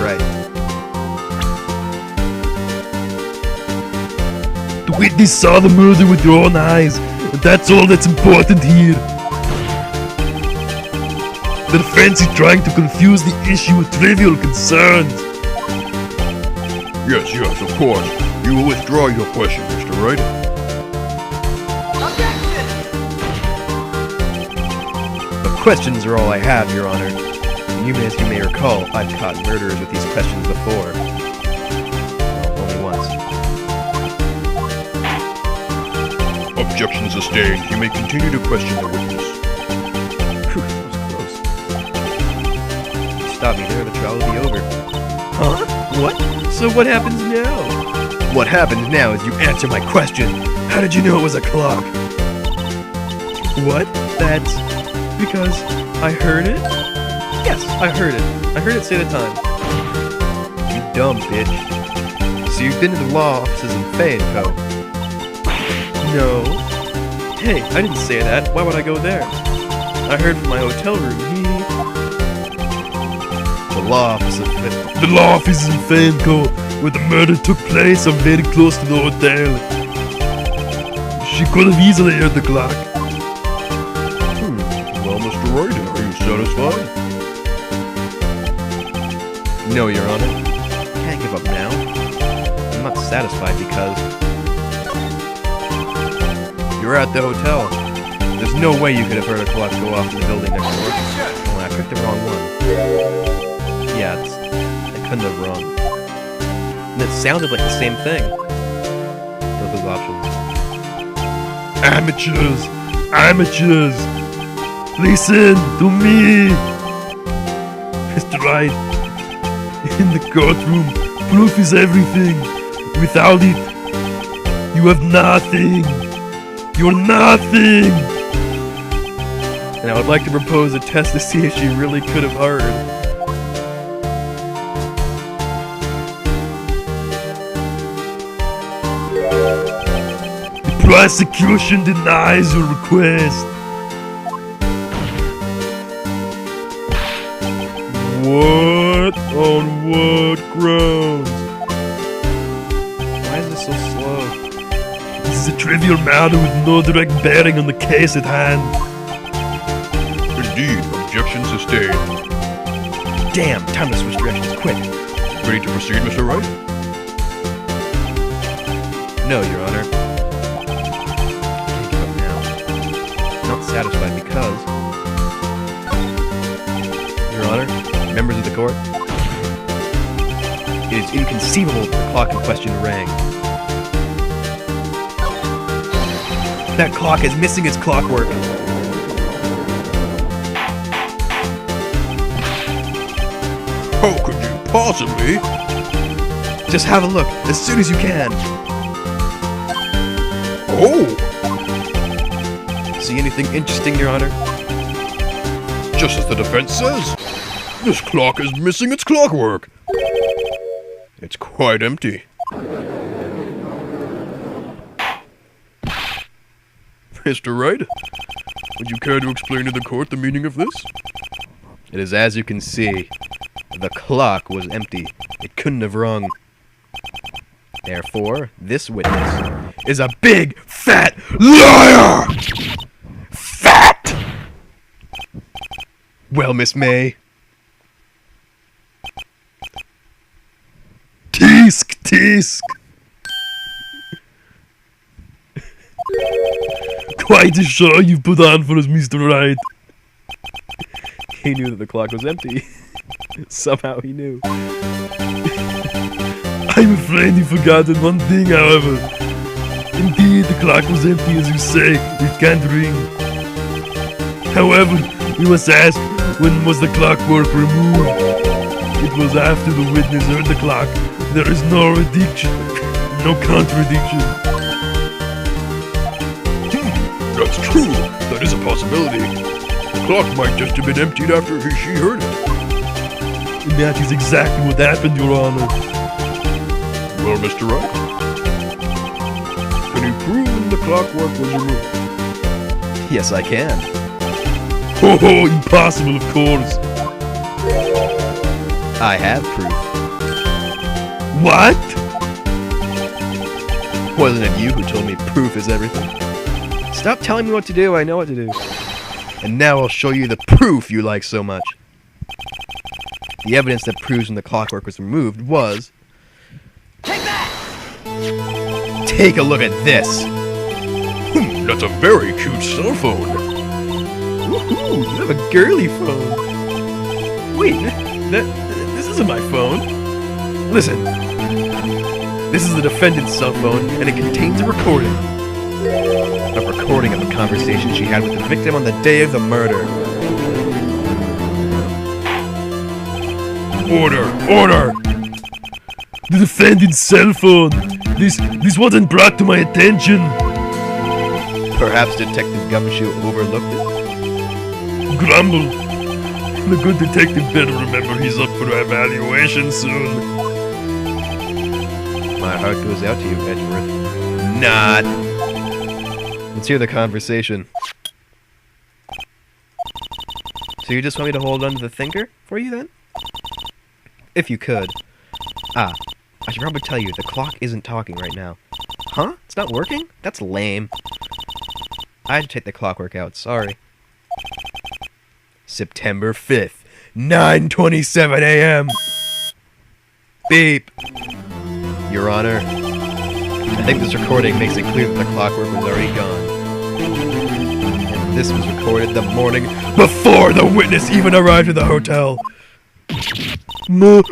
right. The witness saw the murder with their own eyes, and that's all that's important here. The defense is trying to confuse the issue with trivial concerns. Yes, of course. You will withdraw your question, Mr. Wright. The questions are all I have, Your Honor. And as you may recall, I've caught murderers with these questions before. Well, only once. Objection sustained. You may continue to question the witness. Phew, that was close. You stop me there, the trial will be over. Huh? What? So what happens now? What happens now is you answer my question. How did you know it was a clock? What? That's because I heard it? Yes, I heard it. I heard it say the time. You dumb bitch. So you've been to the law offices in Fay & Co. No. Hey, I didn't say that. Why would I go there? I heard from my hotel room. The law office of The law office is in Fanco, where the murder took place and very close to the hotel. She could have easily heard the clock. Well, Mr. Wright, are you satisfied? No, Your Honor. Can't give up now. I'm not satisfied because you're at the hotel. There's no way you could have heard a clock go off in the building next door. Oh, I picked the wrong one. Yeah, I couldn't have wrong. And it sounded like the same thing. Both those options. Amateurs! Amateurs! Listen to me! Mr. Wright, in the courtroom, proof is everything. Without it, you have nothing. You're nothing! And I would like to propose a test to see if she really could have heard. The prosecution denies your request. What? On what grounds? Why is this so slow? This is a trivial matter with no direct bearing on the case at hand. Indeed, objection sustained. Damn, time to switch directions quick. Ready to proceed, Mr. Wright? No, Your Honor. Can't give up now. Not satisfied because... Your Honor, members of the court, it is inconceivable that the clock in question rang. That clock is missing its clockwork. How could you possibly? Just have a look, as soon as you can. Oh! See anything interesting, Your Honor? Just as the defense says, this clock is missing its clockwork. It's quite empty. Mr. Wright, would you care to explain to the court the meaning of this? It is as you can see. The clock was empty. It couldn't have rung. Therefore, this witness is a big, fat liar! Fat! Well, Miss May. Tisk, tisk! Quite a show you've put on for us, Mr. Wright. He knew that the clock was empty. Somehow he knew. I'm afraid you've forgotten one thing, however. Indeed, the clock was empty, as you say. It can't ring. However, we must ask, when was the clockwork removed? It was after the witness heard the clock. There is no addiction, no contradiction. That's true. That is a possibility. The clock might just have been emptied after she heard it. And that is exactly what happened, Your Honor. Well, Mr. Wright, can you prove when the clockwork was removed? Yes, I can. Oh, impossible, of course. I have proof. What? Wasn't it you who told me proof is everything? Stop telling me what to do, I know what to do. And now I'll show you the proof you like so much. The evidence that proves when the clockwork was removed was... Take that! Take a look at this! That's a very cute cell phone. Woohoo! You have a girly phone! Wait, this isn't my phone! Listen. This is the defendant's cell phone, and it contains a recording. A recording of a conversation she had with the victim on the day of the murder. Order! Order! The defendant's cell phone. This wasn't brought to my attention. Perhaps Detective Gumshoe overlooked it? Grumble. The good detective better remember he's up for evaluation soon. My heart goes out to you, Edgeworth. Not. Let's hear the conversation. So you just want me to hold on to the thinker for you then? If you could. I should probably tell you, the clock isn't talking right now. Huh? It's not working? That's lame. I had to take the clockwork out, sorry. September 5th, 9:27 a.m. Beep. Your Honor, I think this recording makes it clear that the clockwork was already gone. And this was recorded the morning before the witness even arrived at the hotel. Ma.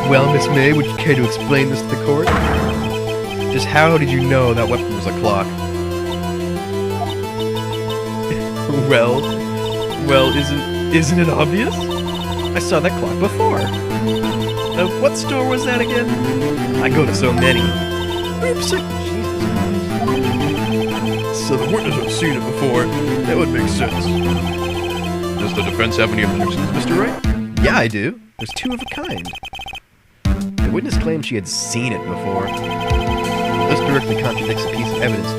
Well, Miss May, would you care to explain this to the court? Just how did you know that weapon was a clock? Well, isn't it obvious? I saw that clock before. What store was that again? I go to so many. Oops, Jesus Christ. So the witness had seen it before. That would make sense. Does the defense have any objections, Mr. Wright? Yeah, I do. There's two of a kind. The witness claimed she had seen it before. This directly contradicts a piece of evidence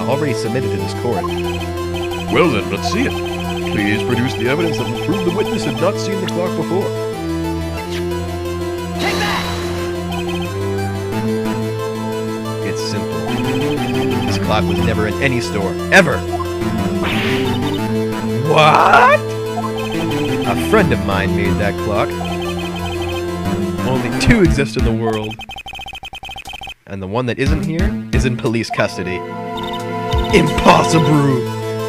already submitted to this court. Well then, let's see it. Please produce the evidence that will prove the witness had not seen the clock before. Take that! It's simple. This clock was never in any store, ever! What? A friend of mine made that clock. Only two exist in the world. And the one that isn't here is in police custody. Impossible!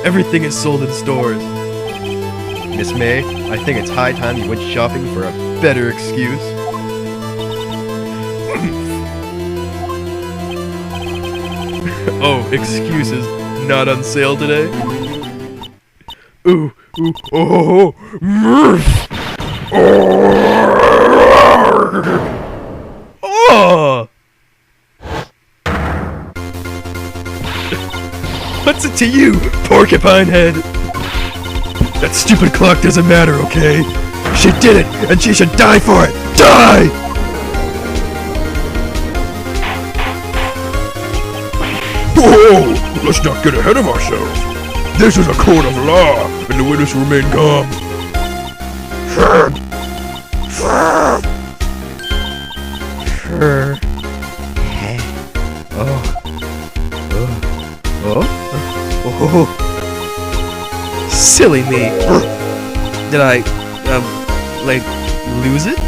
Everything is sold in stores. Miss May, I think it's high time you went shopping for a better excuse. Oh, excuses not on sale today? Oh, Murph! Oh! What's it to you, porcupine head? That stupid clock doesn't matter, okay? She did it, and she should die for it! Die! Whoa! Let's not get ahead of ourselves. This is a court of law, and the witness will remain calm. Oh. Silly me. Did I, lose it?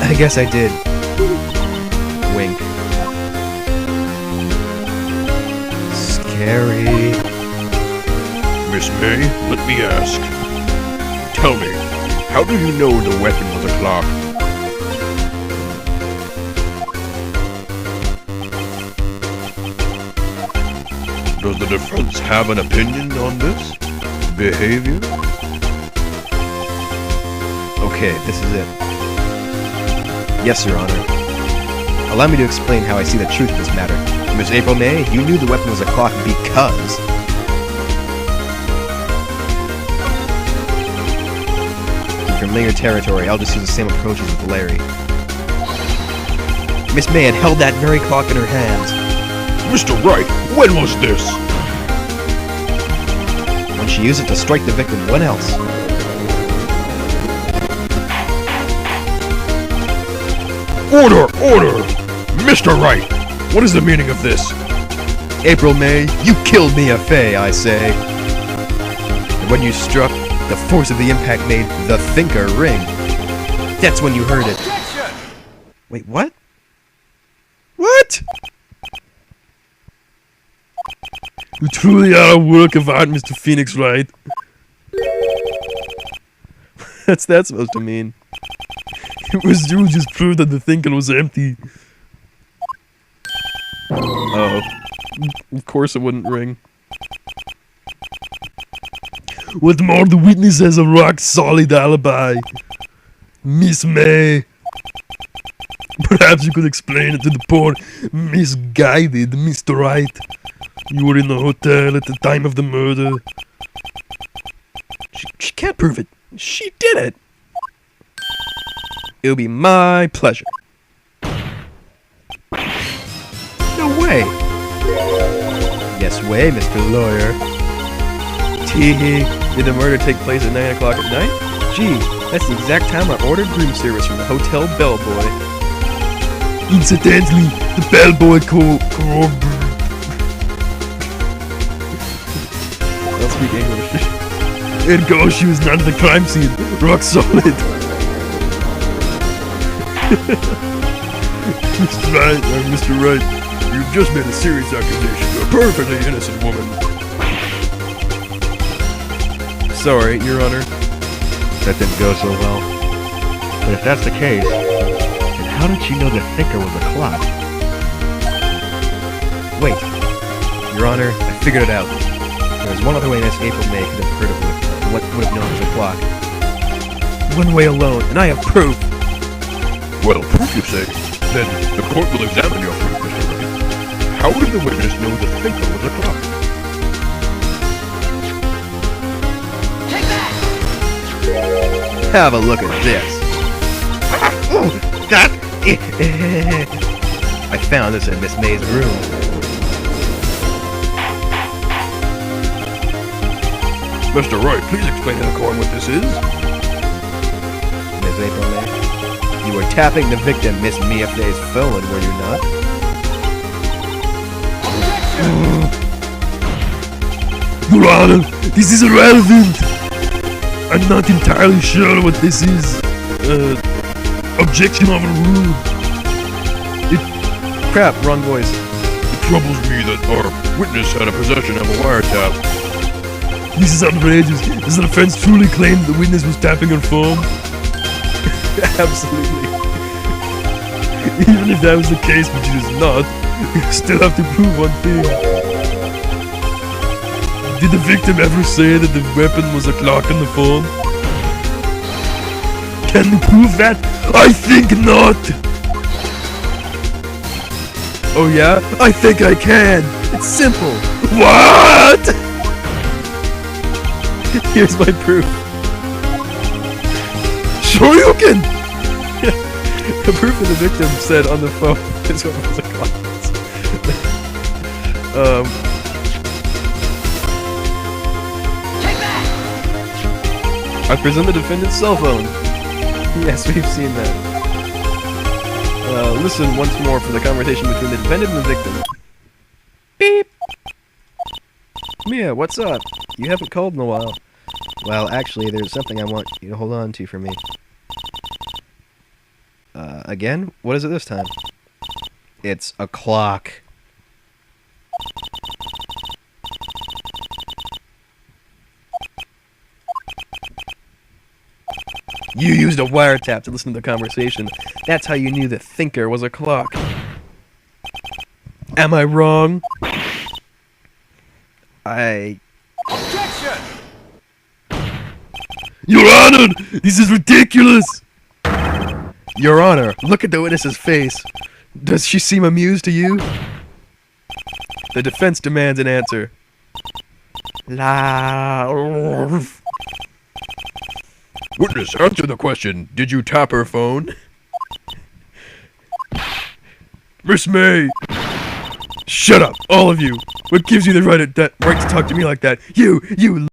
I guess I did. Wink. Scary. Miss May, let me ask. Tell me, how do you know the weapon was a clock? Does the defense have an opinion on this behavior? Okay, this is it. Yes, Your Honor. Allow me to explain how I see the truth of this matter. Miss April May, you knew the weapon was a clock because... In familiar territory, I'll just use the same approach as with Larry. Miss May had held that very clock in her hands. Mr. Wright, when was this? When she used it to strike the victim. What else? Order! Order! Mr. Wright, what is the meaning of this? April May, you killed Mia Fey, I say. And when you struck, the force of the impact made the thinker ring. That's when you heard it. Wait, what? What? You truly are a work of art, Mr. Phoenix Wright. What's that supposed to mean? It was you just proved that the thinker was empty. Oh. Of course it wouldn't ring. What more, the witness has a rock-solid alibi. Miss May. Perhaps you could explain it to the poor misguided Mr. Wright. You were in the hotel at the time of the murder. She can't prove it. She did it. It'll be my pleasure. No way. Yes way, Mr. Lawyer. Tee, did the murder take place at 9 o'clock at night? Gee, that's the exact time I ordered room service from the hotel bellboy. Incidentally, the bellboy I'll speak English. Ergo, she was not at the crime scene. Rock solid. Mr. Wright, you've just made a serious accusation to a perfectly innocent woman. Sorry, Your Honor. That didn't go so well. But if that's the case, then how did she know the thinker was a clock? Wait. Your Honor, I figured it out. There's one other way Miss April May could have heard of what would have known as a clock. One way alone, and I have proof. Well, proof you say? Then the court will examine your proof, Mr. Wright. How did the witness know the thinker was a clock? Take that! Have a look at this. I found this in Miss May's room. Mr. Wright, please explain to the court what this is. Miss April May, you were tapping the victim, Miss Mia Fey's phone, were you not? Your Honor, this is irrelevant. I'm not entirely sure what this is. Objection overruled. Crap, wrong voice. It troubles me that our witness had a possession of a wiretap. This is outrageous. Does the defense truly claim the witness was tapping her phone? Absolutely. Even if that was the case, which it is not, you still have to prove one thing. Did the victim ever say that the weapon was a clock on the phone? Can you prove that? I think not! Oh yeah? I think I can! It's simple! What? Here's my proof. Sure you can! The proof of the victim said on the phone is what was a clock. Take that! I present the defendant's cell phone. Yes, we've seen that. Listen once more for the conversation between the defendant and the victim. Beep! Mia, what's up? You haven't called in a while. Well, actually, there's something I want you to hold on to for me. Again? What is it this time? It's a clock. You used a wiretap to listen to the conversation. That's how you knew the thinker was a clock. Am I wrong? Objection! Your Honor, this is ridiculous! Your Honor, look at the witness's face. Does she seem amused to you? The defense demands an answer. Witness, answer the question. Did you tap her phone? Miss May! Shut up, all of you! What gives you the right to talk to me like that? You